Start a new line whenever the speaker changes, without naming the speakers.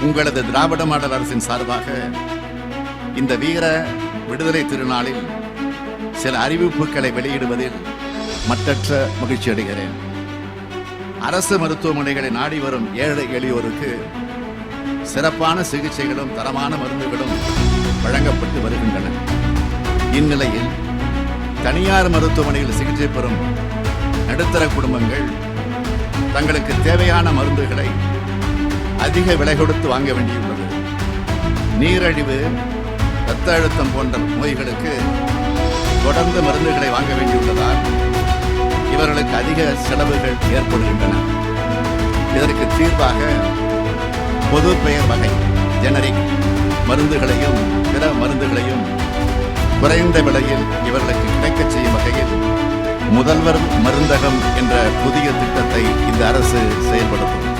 உங்களது திராவிட மாடல் அரசின் சார்பாக இந்த வீர விடுதலை திருநாளில் சில அறிவிப்புகளை வெளியிடுவதில் மற்றற்ற மகிழ்ச்சி அடைகிறேன். அரசு மருத்துவமனைகளை நாடி வரும் ஏழை எளியோருக்கு சிறப்பான சிகிச்சைகளும் தரமான மருந்துகளும் வழங்கப்பட்டு வருகின்றன. இந்நிலையில் தனியார் மருத்துவமனையில் சிகிச்சை பெறும் நடுத்தர குடும்பங்கள் தங்களுக்கு தேவையான மருந்துகளை அதிக விலை கொடுத்து வாங்க வேண்டியுள்ளது. நீரிழிவு, இரத்த அழுத்தம் போன்ற நோய்களுக்கு தொடர்ந்து மருந்துகளை வாங்க வேண்டியுள்ளதால் இவர்களுக்கு அதிக செலவுகள் ஏற்படுகின்றன. இதற்கு தீர்வாக பொது பெயர் வகை ஜெனரிக் மருந்துகளையும் பிற மருந்துகளையும் குறைந்த விலையில் இவர்களுக்கு கிடைக்கச் செய்யும் வகையில் முதல்வர் மருந்தகம் என்ற புதிய திட்டத்தை இந்த அரசு செயல்படுத்தும்.